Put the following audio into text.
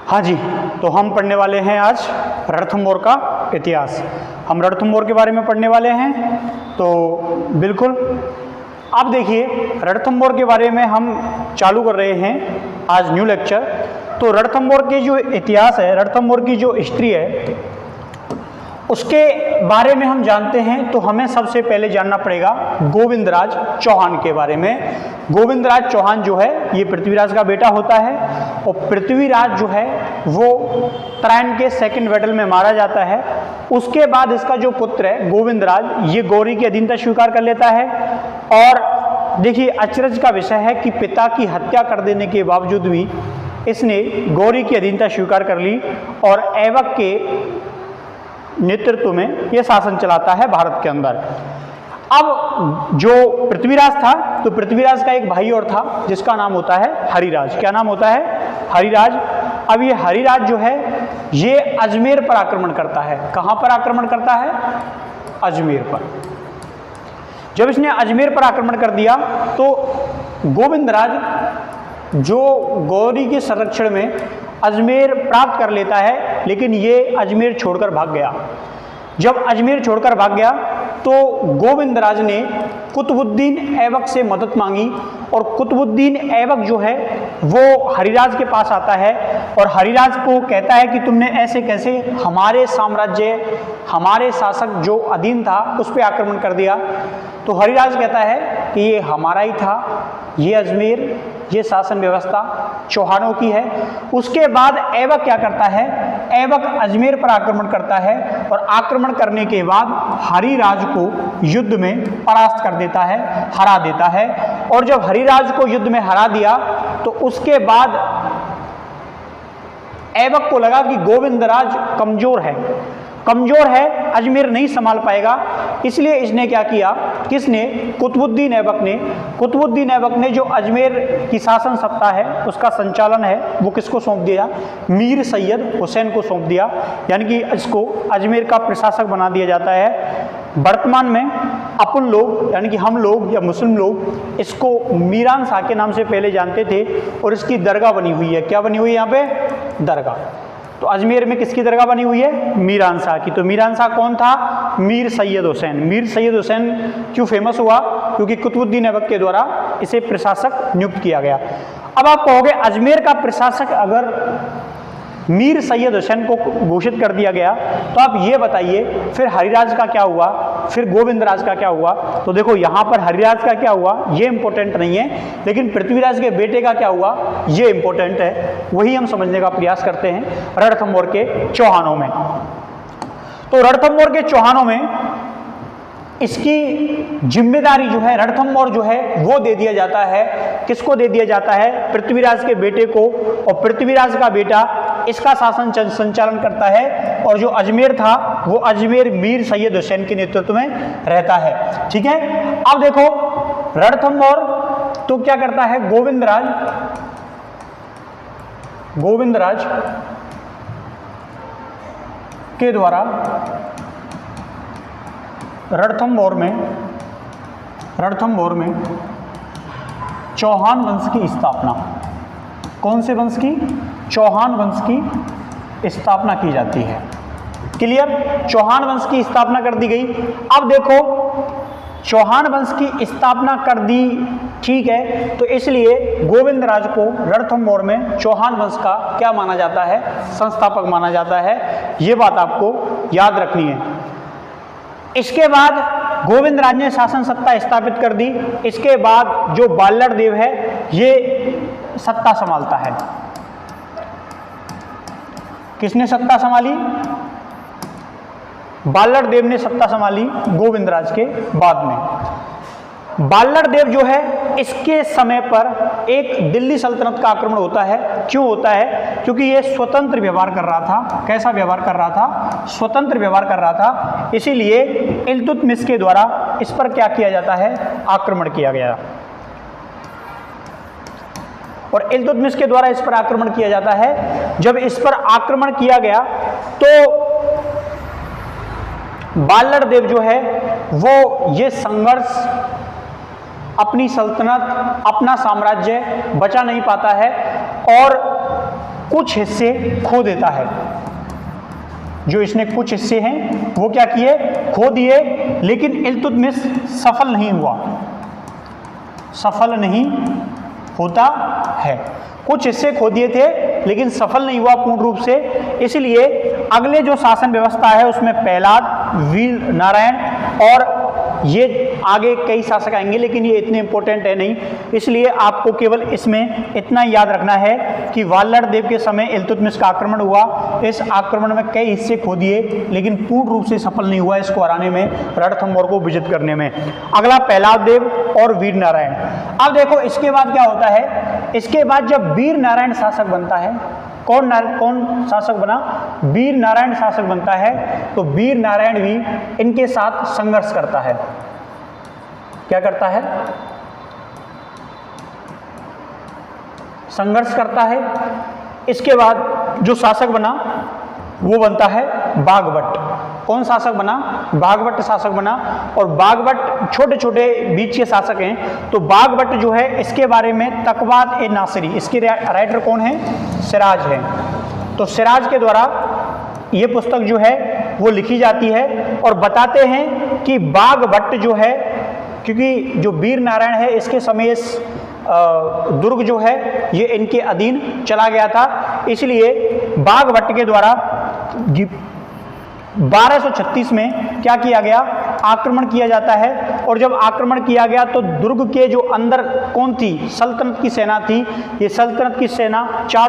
हाँ जी, तो हम पढ़ने वाले हैं आज रणथंभौर का इतिहास। हम रणथंभौर के बारे में पढ़ने वाले हैं। तो बिल्कुल आप देखिए, रणथंभौर के बारे में हम चालू कर रहे हैं आज न्यू लेक्चर। तो रणथंभौर के जो इतिहास है, रणथंभौर की जो हिस्ट्री है, उसके बारे में हम जानते हैं तो हमें सबसे पहले जानना पड़ेगा गोविंदराज चौहान के बारे में। गोविंदराज चौहान जो है ये पृथ्वीराज का बेटा होता है और पृथ्वीराज जो है वो तराइन के सेकंड बैटल में मारा जाता है। उसके बाद इसका जो पुत्र है गोविंदराज, ये गौरी की अधीनता स्वीकार कर लेता है। और देखिए, अचरज का विषय है कि पिता की हत्या कर देने के बावजूद भी इसने गौरी की अधीनता स्वीकार कर ली और ऐबक के नेतृत्व में यह शासन चलाता है भारत के अंदर। अब जो पृथ्वीराज था, तो पृथ्वीराज का एक भाई और था जिसका नाम होता है हरिराज। क्या नाम होता है? हरिराज। अब ये हरिराज जो है ये अजमेर पर आक्रमण करता है। कहां पर आक्रमण करता है? अजमेर पर। जब इसने अजमेर पर आक्रमण कर दिया तो गोविंदराज जो गौरी के संरक्षण में अजमेर प्राप्त कर लेता है, लेकिन ये अजमेर छोड़कर भाग गया। जब अजमेर छोड़कर भाग गया तो गोविंदराज ने कुतुबुद्दीन ऐबक से मदद मांगी और कुतुबुद्दीन ऐबक जो है वो हरिराज के पास आता है और हरिराज को कहता है कि तुमने ऐसे कैसे हमारे साम्राज्य, हमारे शासक जो अधीन था उस पर आक्रमण कर दिया। तो हरिराज कहता है कि ये हमारा ही था, ये अजमेर, ये शासन व्यवस्था चौहानों की है। उसके बाद ऐबक क्या करता है? ऐबक अजमेर पर आक्रमण करता है और आक्रमण करने के बाद हरिराज को युद्ध में परास्त कर देता है, हरा देता है। और जब हरिराज को युद्ध में हरा दिया तो उसके बाद ऐबक को लगा कि गोविंदराज कमजोर है, अजमेर नहीं संभाल पाएगा। इसलिए इसने क्या किया? किसने? कुतुबुद्दीन ऐबक ने जो अजमेर की शासन सत्ता है उसका संचालन है वो किसको सौंप दिया? मीर सैयद हुसैन को सौंप दिया। यानी कि इसको अजमेर का प्रशासक बना दिया जाता है। वर्तमान में अपन लोग यानी कि हम लोग या मुस्लिम लोग इसको मीरान शाह के नाम से पहले जानते थे और इसकी दरगाह बनी हुई है। क्या बनी हुई है यहाँ पे? दरगाह। तो अजमेर में किसकी दरगाह बनी हुई है? मीरान शाह की। तो मीरान शाह कौन था? मीर सैयद हुसैन। मीर सैयद हुसैन क्यों फेमस हुआ? क्योंकि कुतुबुद्दीन ऐबक के द्वारा इसे प्रशासक नियुक्त किया गया। अब आप कहोगे अजमेर का प्रशासक अगर मीर सैयद हुसैन को घोषित कर दिया गया तो आप ये बताइए फिर हरिराज का क्या हुआ, फिर गोविंदराज का क्या हुआ? तो देखो यहाँ पर हरिराज का क्या हुआ ये इंपॉर्टेंट नहीं है, लेकिन पृथ्वीराज के बेटे का क्या हुआ ये इंपॉर्टेंट है। वही हम समझने का प्रयास करते हैं रणथंभौर के चौहानों में। तो रणथंभौर के चौहानों में इसकी जिम्मेदारी जो है रणथंभौर जो है वो दे दिया जाता है। किसको दे दिया जाता है? पृथ्वीराज के बेटे को। और पृथ्वीराज का बेटा इसका शासन संचालन करता है और जो अजमेर था वो अजमेर मीर सैयद हुसैन के नेतृत्व में रहता है। ठीक है। अब देखो रणथंभौर तो क्या करता है? गोविंदराज के द्वारा रणथंभौर में चौहान वंश की स्थापना, कौन से वंश की? चौहान वंश की स्थापना की जाती है। क्लियर? चौहान वंश की स्थापना कर दी गई। अब देखो चौहान वंश की स्थापना कर दी, ठीक है, तो इसलिए गोविंदराज को रणथंभौर में चौहान वंश का क्या माना जाता है? संस्थापक माना जाता है। ये बात आपको याद रखनी है। इसके बाद गोविंदराज ने शासन सत्ता स्थापित कर दी। इसके बाद जो बाल्लड़ देव है ये सत्ता संभालता है। किसने सत्ता संभाली? बाल्लड़ देव ने सत्ता संभाली गोविंदराज के बाद में। बाल्लड़ देव जो है इसके समय पर एक दिल्ली सल्तनत का आक्रमण होता है। क्यों होता है? क्योंकि ये स्वतंत्र व्यवहार कर रहा था। कैसा व्यवहार कर रहा था? स्वतंत्र व्यवहार कर रहा था। इसीलिए इल्तुतमिश के द्वारा इस पर क्या किया जाता है? आक्रमण किया गया। और इल्तुतमिश के द्वारा इस पर आक्रमण किया जाता है। जब इस पर आक्रमण किया गया तो बाल्लड़ देव जो है वो ये संघर्ष अपनी सल्तनत, अपना साम्राज्य बचा नहीं पाता है और कुछ हिस्से खो देता है। जो इसने कुछ हिस्से हैं वो क्या किए, खो दिए, लेकिन इल्तुतमिश सफल नहीं हुआ, सफल नहीं होता है। कुछ हिस्से खो दिए थे लेकिन सफल नहीं हुआ पूर्ण रूप से, इसलिए अगले जो शासन व्यवस्था है उसमें प्रहलाद, वीर नारायण और ये आगे कई शासक आएंगे, लेकिन ये इतने इंपॉर्टेंट है नहीं, इसलिए आपको केवल इसमें इतना याद रखना है कि वाल्लड़ देव के समय इल्तुतमिश का आक्रमण हुआ। इस आक्रमण में कई हिस्से खो दिए लेकिन पूर्ण रूप से सफल नहीं हुआ इसको हराने में, रणथंभौर को विजित करने में। अगला प्रहलाद देव और वीर नारायण। अब देखो इसके बाद क्या होता है, इसके बाद जब वीर नारायण शासक बनता है, कौन शासक बना, वीर नारायण शासक बनता है, तो वीर नारायण भी इनके साथ संघर्ष करता है। क्या करता है, संघर्ष करता है। इसके बाद जो शासक बना वो बनता है बाघभट्ट। कौन शासक बना, बाघभट्ट शासक बना। और बाघभट्ट छोटे छोटे बीच के शासक हैं, तो बाघभट्ट जो है इसके बारे में तकवात ए नासिरी, इसके राइटर कौन है, सिराज है। तो सिराज के द्वारा ये पुस्तक जो है वो लिखी जाती है और बताते हैं कि बाघभट्ट जो है, क्योंकि जो वीर नारायण है इसके समय इस दुर्ग जो है ये इनके अधीन चला गया था, इसलिए बाघभट्ट के द्वारा 1236 में क्या किया गया, आक्रमण किया जाता है। और जब आक्रमण किया गया तो दुर्ग के जो अंदर कौन थी, सल्तनत की सेना थी। ये सल्तनत की सेना चारों